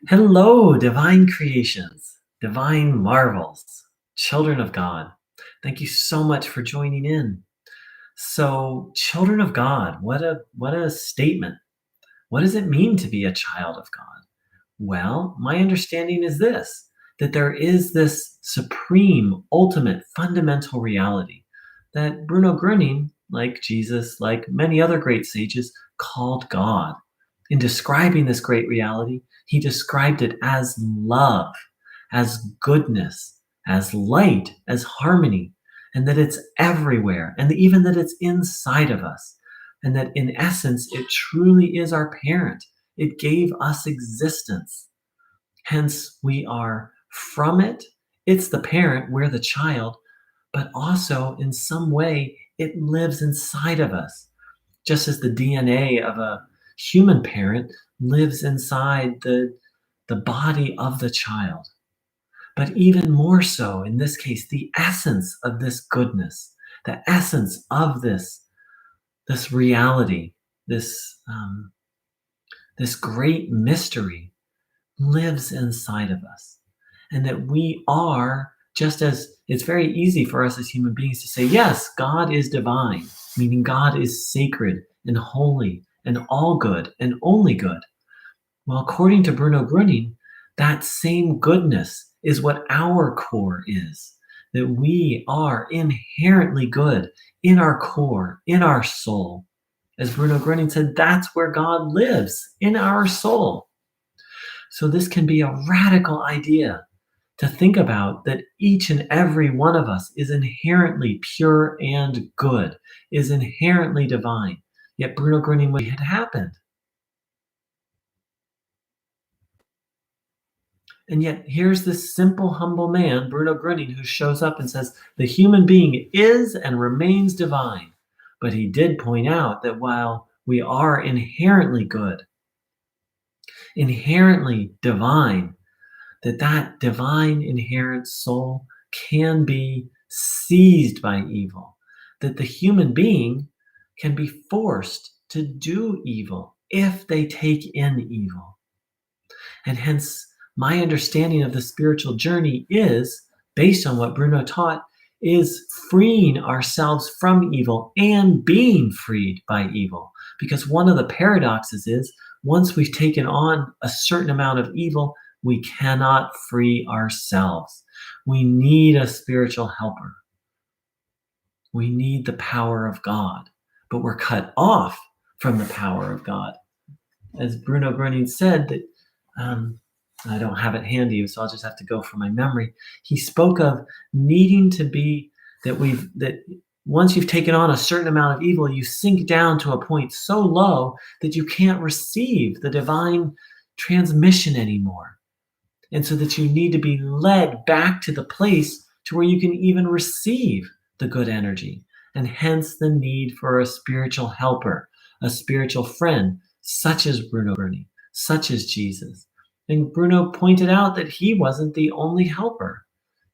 Hello, divine creations, divine marvels, children of God. Thank you so much for joining in. So, children of God, what a statement. What does it mean to be a child of God? Well, my understanding is this that there is this supreme, ultimate, fundamental reality that Bruno Groening, like Jesus, like many other great sages, called God. In describing this great reality, he described it as love, as goodness, as light, as harmony, and that it's everywhere, and even that it's inside of us, and that in essence, it truly is our parent. It gave us existence. Hence, we are from it. It's the parent, we're the child, but also in some way, it lives inside of us, just as the DNA of a human parent lives inside the body of the child. But even more so, in this case, the essence of this goodness, the essence of this reality, this great mystery lives inside of us. And that we are, just as it's very easy for us as human beings to say, yes, God is divine, meaning God is sacred and holy and all good and only good. Well, according to Bruno Groening, that same goodness is what our core is, that we are inherently good in our core, in our soul. As Bruno Groening said, that's where God lives, in our soul. So this can be a radical idea to think about, that each and every one of us is inherently pure and good, is inherently divine. Yet Bruno Groening, what had happened? And yet here's this simple, humble man, Bruno Groening, who shows up and says, the human being is and remains divine. But he did point out that while we are inherently good, inherently divine, that divine inherent soul can be seized by evil, that the human being can be forced to do evil if they take in evil. And hence, my understanding of the spiritual journey is, based on what Bruno taught, is freeing ourselves from evil and being freed by evil. Because one of the paradoxes is, once we've taken on a certain amount of evil, we cannot free ourselves. We need a spiritual helper. We need the power of God, but we're cut off from the power of God. As Bruno Groening said, that I don't have it handy, so I'll just have to go from my memory. He spoke of needing to be that once you've taken on a certain amount of evil, you sink down to a point so low that you can't receive the divine transmission anymore. And so that you need to be led back to the place to where you can even receive the good energy. And hence the need for a spiritual helper, a spiritual friend, such as Bruno Berni, such as Jesus. And Bruno pointed out that he wasn't the only helper.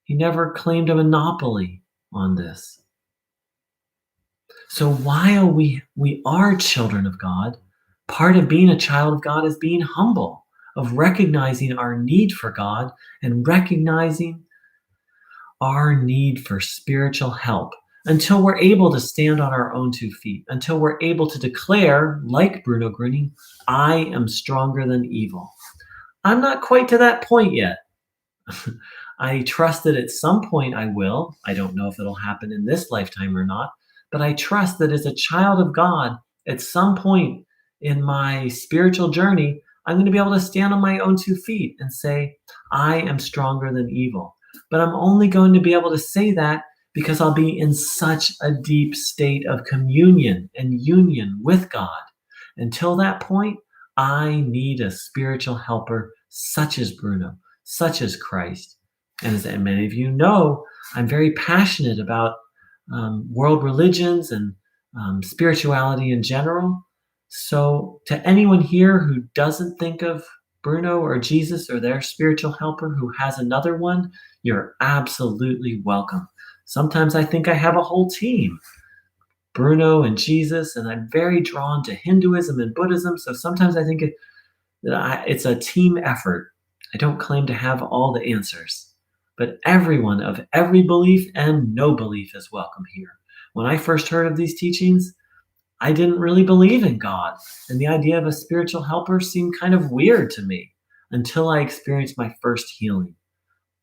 He never claimed a monopoly on this. So while we are children of God, part of being a child of God is being humble, of recognizing our need for God and recognizing our need for spiritual help until we're able to stand on our own 2 feet, until we're able to declare, like Bruno Groening, I am stronger than evil. I'm not quite to that point yet. I trust that at some point I will. I don't know if it'll happen in this lifetime or not, but I trust that as a child of God, at some point in my spiritual journey, I'm going to be able to stand on my own 2 feet and say, I am stronger than evil. But I'm only going to be able to say that because I'll be in such a deep state of communion and union with God. Until that point, I need a spiritual helper such as Bruno, such as Christ. And as many of you know, I'm very passionate about world religions and spirituality in general. So to anyone here who doesn't think of Bruno or Jesus or their spiritual helper who has another one, you're absolutely welcome. Sometimes I think I have a whole team, Bruno and Jesus, and I'm very drawn to Hinduism and Buddhism. So sometimes I think it's a team effort. I don't claim to have all the answers, but everyone of every belief and no belief is welcome here. When I first heard of these teachings, I didn't really believe in God, and the idea of a spiritual helper seemed kind of weird to me until I experienced my first healing,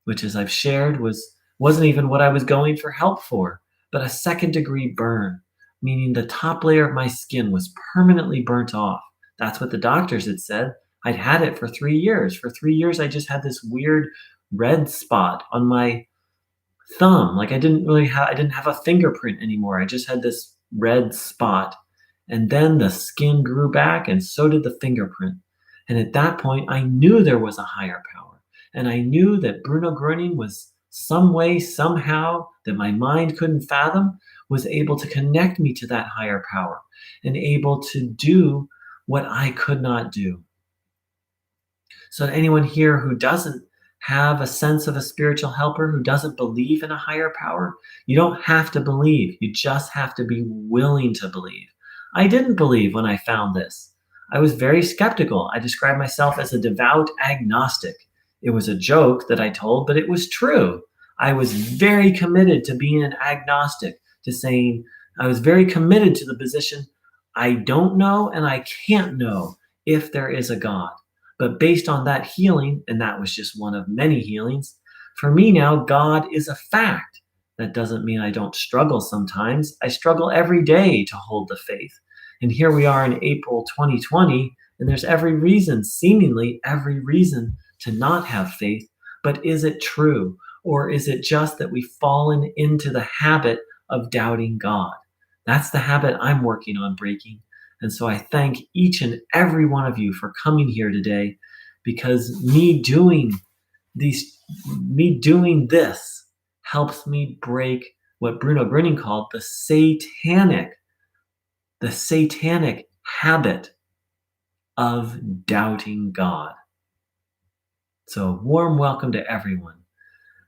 which, as I've shared, wasn't even what I was going for help for, but a second-degree burn, meaning the top layer of my skin was permanently burnt off. That's what the doctors had said. I'd had it for 3 years. For 3 years, I just had this weird red spot on my thumb. Like I didn't have a fingerprint anymore. I just had this red spot. And then the skin grew back and so did the fingerprint. And at that point, I knew there was a higher power. And I knew that Bruno Groening was some way, somehow, that my mind couldn't fathom, was able to connect me to that higher power and able to do what I could not do. So, anyone here who doesn't have a sense of a spiritual helper, who doesn't believe in a higher power, you don't have to believe. You just have to be willing to believe. I didn't believe when I found this. I was very skeptical. I described myself as a devout agnostic. It was a joke that I told, but it was true. I was very committed to being an agnostic, to saying, I was very committed to the position I don't know and I can't know if there is a God. But based on that healing, and that was just one of many healings, for me now, God is a fact. That doesn't mean I don't struggle sometimes. I struggle every day to hold the faith. And here we are in April 2020, and there's every reason, seemingly every reason, to not have faith. But is it true? Or is it just that we've fallen into the habit of doubting God? That's the habit I'm working on breaking. And so I thank each and every one of you for coming here today, because me doing this helps me break what Bruno Groening called the satanic habit of doubting God. So warm welcome to everyone.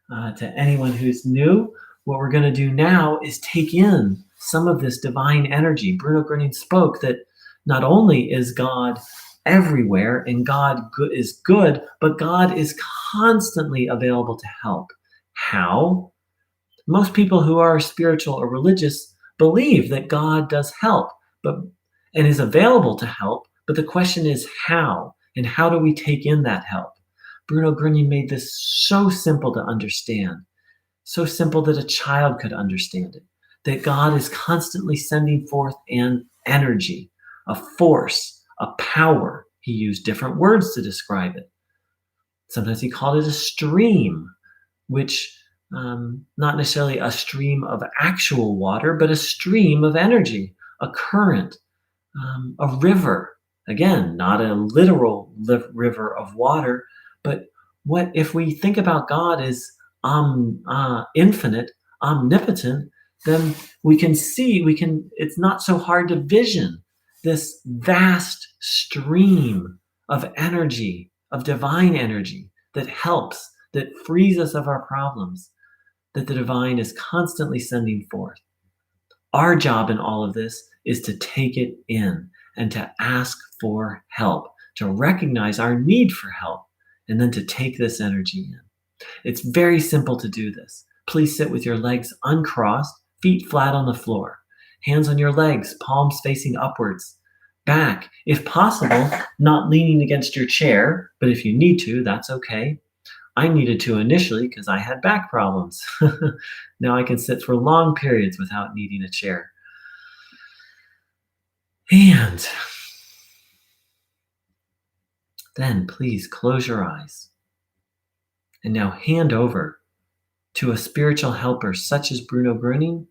To anyone who's new, what we're going to do now is take in some of this divine energy. Bruno Groening spoke that not only is God everywhere and God is good, but God is constantly available to help. How? Most people who are spiritual or religious believe that God does help, and is available to help, but the question is how, and how do we take in that help? Bruno Groening made this so simple to understand, so simple that a child could understand it, that God is constantly sending forth an energy, a force, a power. He used different words to describe it. Sometimes he called it a stream, which not necessarily a stream of actual water, but a stream of energy, a current, a river. Again, not a literal river of water, but what if we think about God as infinite, omnipotent, then it's not so hard to vision this vast stream of energy, of divine energy that helps, that frees us of our problems, that the divine is constantly sending forth. Our job in all of this is to take it in and to ask for help, to recognize our need for help, and then to take this energy in. It's very simple to do this. Please sit with your legs uncrossed, feet flat on the floor, hands on your legs, palms facing upwards, back, if possible, not leaning against your chair, but if you need to, that's okay. I needed to initially because I had back problems. Now I can sit for long periods without needing a chair. And then please close your eyes. And now hand over to a spiritual helper such as Bruno Groening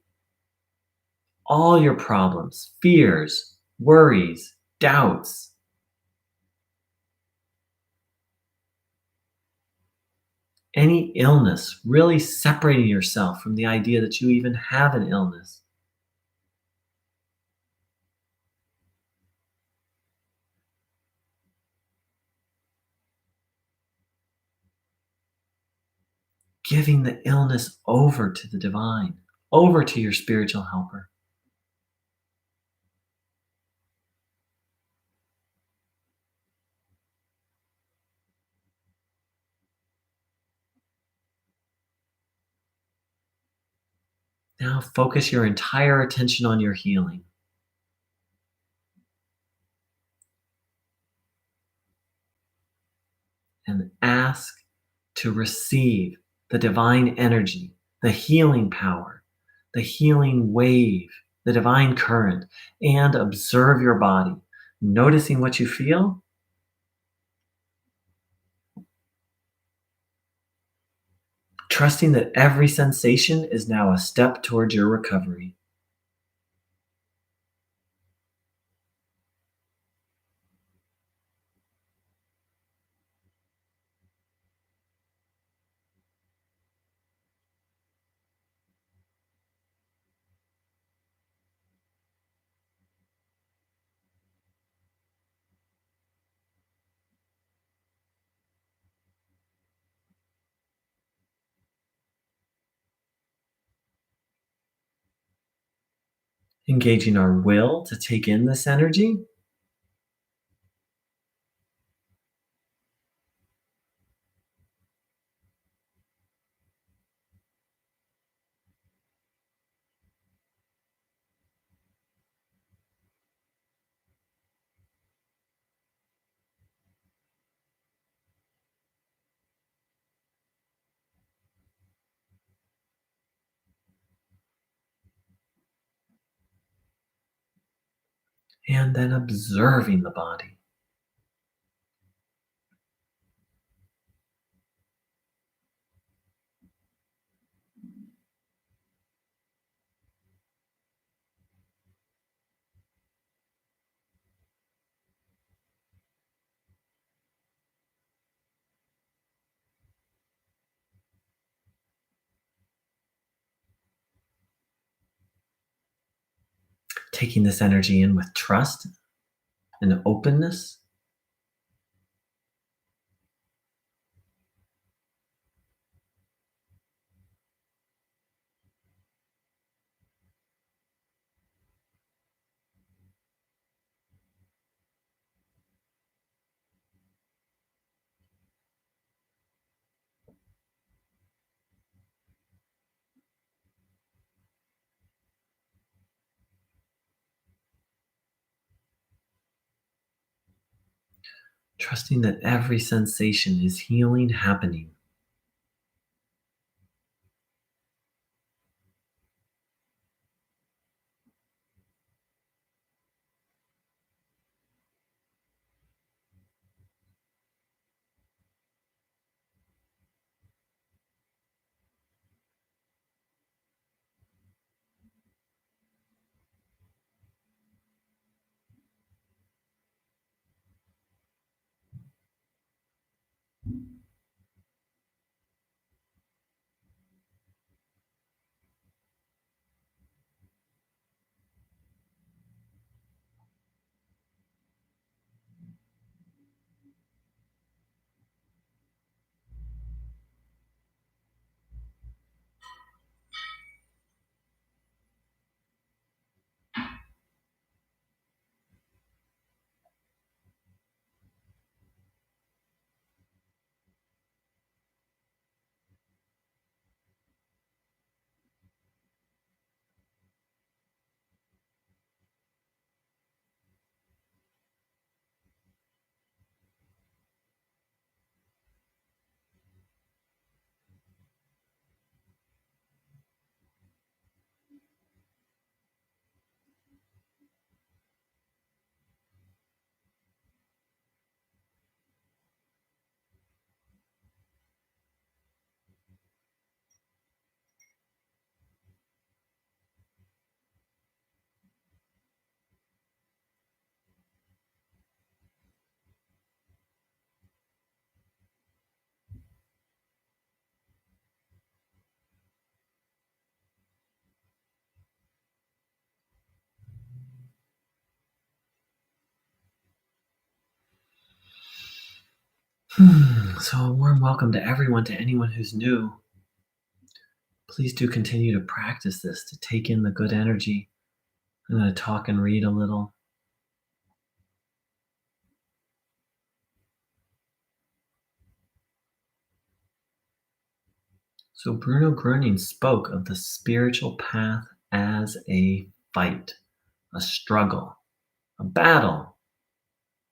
all your problems, fears, worries, doubts. Any illness, really separating yourself from the idea that you even have an illness. Giving the illness over to the divine, over to your spiritual helper. Now focus your entire attention on your healing and ask to receive the divine energy, the healing power, the healing wave, the divine current, and observe your body, noticing what you feel, trusting that every sensation is now a step towards your recovery. Engaging our will to take in this energy, and then observing the body. Taking this energy in with trust and openness, trusting that every sensation is healing happening. So, a warm welcome to everyone, to anyone who's new. Please do continue to practice this, to take in the good energy. I'm going to talk and read a little. So Bruno Groening spoke of the spiritual path as a fight, a struggle, a battle.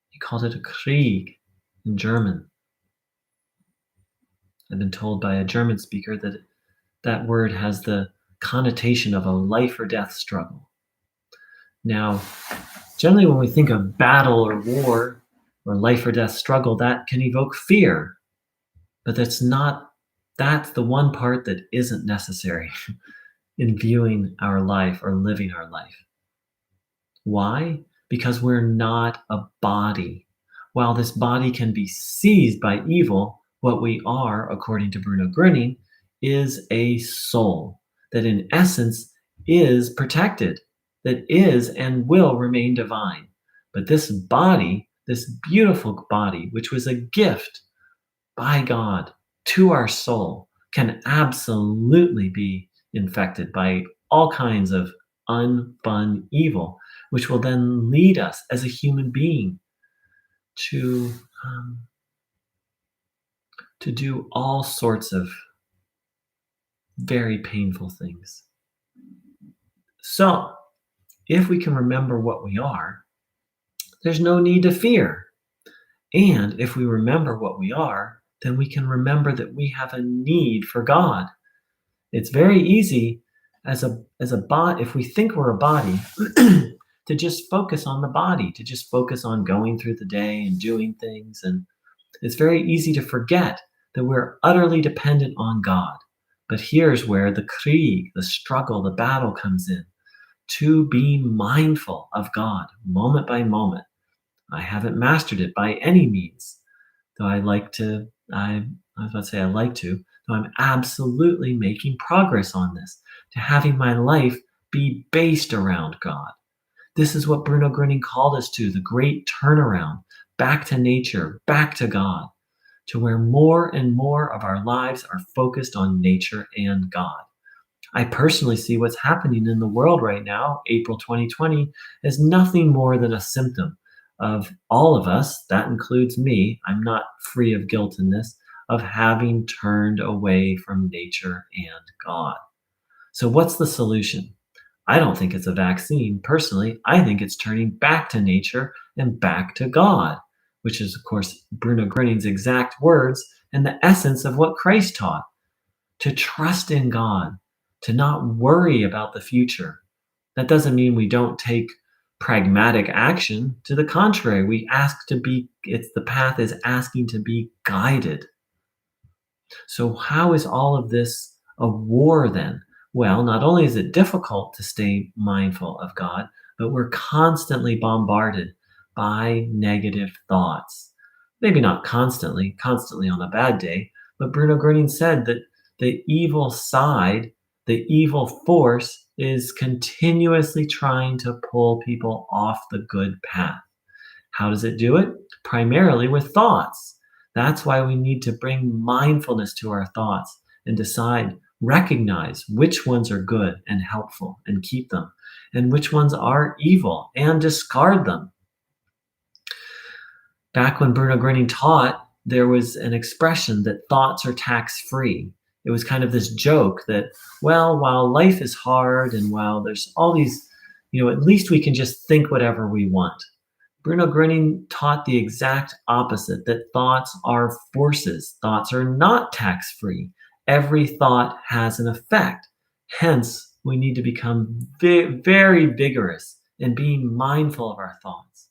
He called it a Krieg in German. I've been told by a German speaker that that word has the connotation of a life or death struggle. Now, generally, when we think of battle or war or life or death struggle, that can evoke fear, but that's the one part that isn't necessary in viewing our life or living our life. Why? Because we're not a body. While this body can be seized by evil, what we are, according to Bruno Groening, is a soul that in essence is protected, that is and will remain divine. But this body, this beautiful body, which was a gift by God to our soul, can absolutely be infected by all kinds of unfun evil, which will then lead us as a human being to um, to do all sorts of very painful things. So, if we can remember what we are, there's no need to fear. And if we remember what we are, then we can remember that we have a need for God. It's very easy as a bot if we think we're a body to just focus on the body, to just focus on going through the day and doing things, and it's very easy to forget that we're utterly dependent on God. But here's where the Krieg, the struggle, the battle comes in. To be mindful of God moment by moment. I haven't mastered it by any means, though I was about to say I like to, though I'm absolutely making progress on this, to having my life be based around God. This is what Bruno Groening called us to, the great turnaround, back to nature, back to God, to where more and more of our lives are focused on nature and God. I personally see what's happening in the world right now, April 2020, as nothing more than a symptom of all of us, that includes me, I'm not free of guilt in this, of having turned away from nature and God. So, what's the solution? I don't think it's a vaccine. Personally, I think it's turning back to nature and back to God, which is, of course, Bruno Groening's exact words and the essence of what Christ taught, to trust in God, to not worry about the future. That doesn't mean we don't take pragmatic action. To the contrary, we ask to be, it's the path is asking to be guided. So, how is all of this a war then? Well, not only is it difficult to stay mindful of God, but we're constantly bombarded by negative thoughts. Maybe not constantly on a bad day, but Bruno Groening said that the evil side, the evil force, is continuously trying to pull people off the good path. How does it do it? Primarily with thoughts. That's why we need to bring mindfulness to our thoughts and decide, recognize which ones are good and helpful and keep them, and which ones are evil and discard them. Back when Bruno Groening taught, there was an expression that thoughts are tax free. It was kind of this joke that, well, while life is hard and while there's all these, at least we can just think whatever we want. Bruno Groening taught the exact opposite, that thoughts are forces. Thoughts are not tax free. Every thought has an effect. Hence, we need to become very vigorous in being mindful of our thoughts.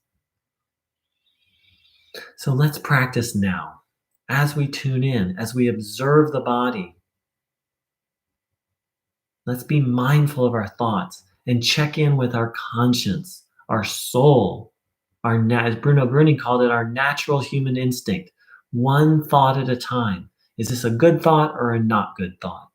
So let's practice now. As we tune in, as we observe the body, let's be mindful of our thoughts and check in with our conscience, our soul, as Bruno Groening called it, our natural human instinct, one thought at a time. Is this a good thought or a not good thought?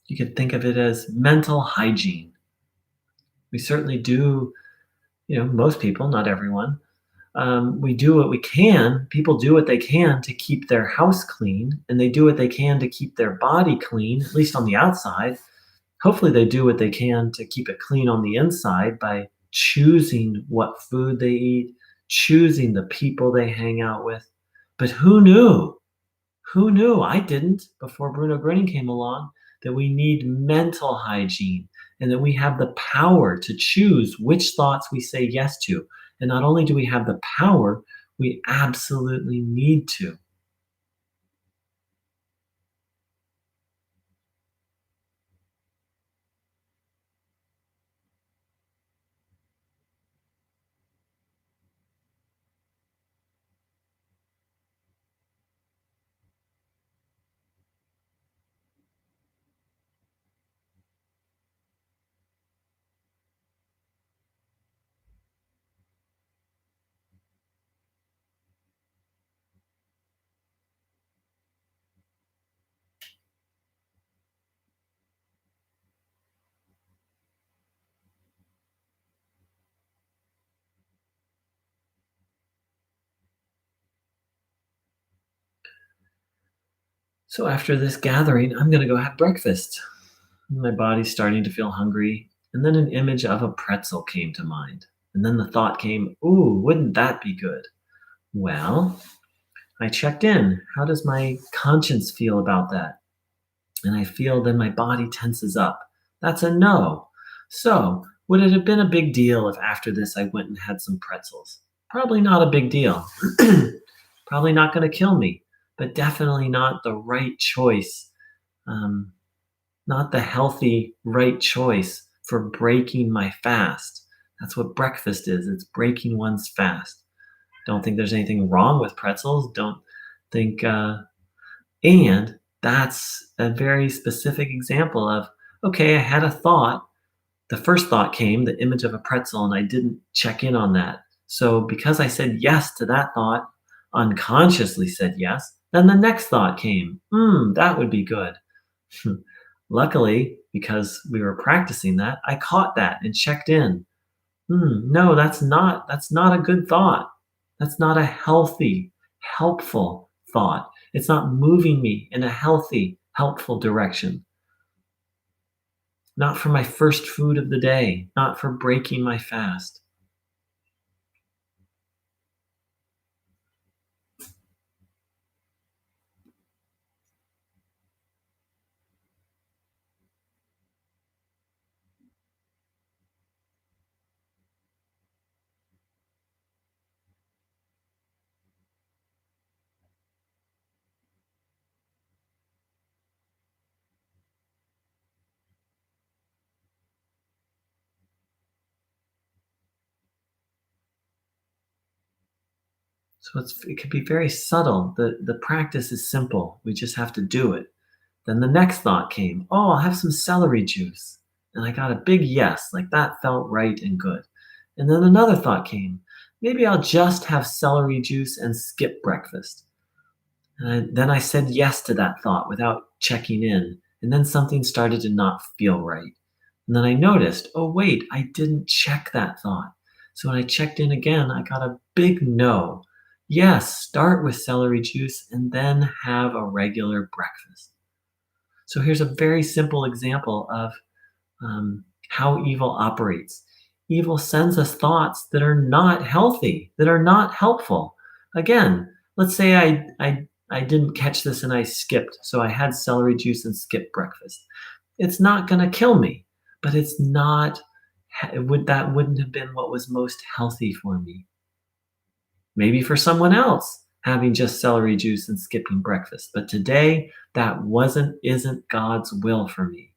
You could think of it as mental hygiene. We certainly do, most people, not everyone, we do what we can. People do what they can to keep their house clean, and they do what they can to keep their body clean, at least on the outside. Hopefully, they do what they can to keep it clean on the inside by choosing what food they eat, choosing the people they hang out with. But who knew? Who knew? I didn't before Bruno Groening came along that we need mental hygiene and that we have the power to choose which thoughts we say yes to. And not only do we have the power, we absolutely need to. So after this gathering, I'm going to go have breakfast. My body's starting to feel hungry. And then an image of a pretzel came to mind. And then the thought came, ooh, wouldn't that be good? Well, I checked in. How does my conscience feel about that? And I feel then my body tenses up. That's a no. So, would it have been a big deal if after this I went and had some pretzels? Probably not a big deal. Probably not going to kill me, but definitely not the right choice. Um, Not the healthy, right choice for breaking my fast. That's what breakfast is. It's breaking one's fast. Don't think there's anything wrong with pretzels. Don't think and that's a very specific example of, okay, I had a thought. The first thought came, the image of a pretzel, and I didn't check in on that. So because I said yes to that thought, unconsciously said yes, then the next thought came, that would be good. Luckily, because we were practicing that, I caught that and checked in. No, that's not a good thought. That's not a healthy, helpful thought. It's not moving me in a healthy, helpful direction. Not for my first food of the day, not for breaking my fast. So it could be very subtle. The practice is simple. We just have to do it. Then the next thought came, oh, I'll have some celery juice. And I got a big yes, like that felt right and good. And then another thought came, maybe I'll just have celery juice and skip breakfast. Then I said yes to that thought without checking in. And then something started to not feel right. And then I noticed, oh, wait, I didn't check that thought. So when I checked in again, I got a big no. Yes, start with celery juice and then have a regular breakfast. So here's a very simple example of how evil operates. Evil sends us thoughts that are not healthy, that are not helpful. Again, let's say I didn't catch this and I skipped, so I had celery juice and skipped breakfast. It's not going to kill me, but it's not. That wouldn't have been what was most healthy for me. Maybe for someone else, having just celery juice and skipping breakfast. But today, that isn't God's will for me.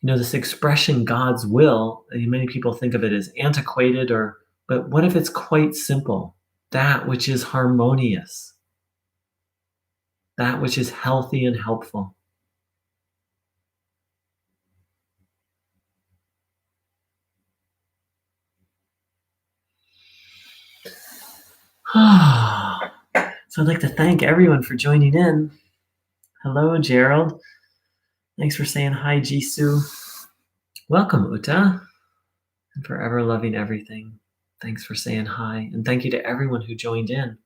This expression God's will, many people think of it as antiquated but what if it's quite simple? That which is harmonious, that which is healthy and helpful. So I'd like to thank everyone for joining in. Hello, Gerald. Thanks for saying hi, Jisoo. Welcome, Uta, and forever loving everything. Thanks for saying hi, and thank you to everyone who joined in.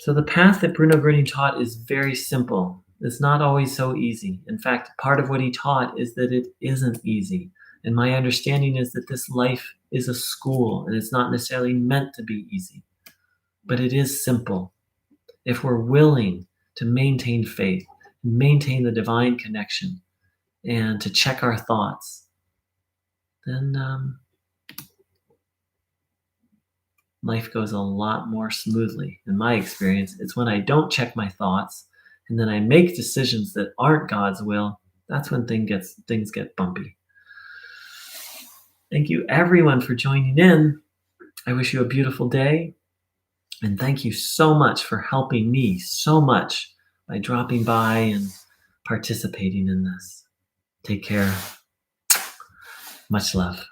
So the path that Bruno Groening taught is very simple. It's not always so easy. In fact, part of what he taught is that it isn't easy. And my understanding is that this life is a school, and it's not necessarily meant to be easy. But it is simple. If we're willing to maintain faith, maintain the divine connection, and to check our thoughts, then life goes a lot more smoothly. In my experience, it's when I don't check my thoughts and then I make decisions that aren't God's will, that's when things get bumpy. Thank you everyone for joining in. I wish you a beautiful day, and thank you so much for helping me so much by dropping by and participating in this. Take care. Much love.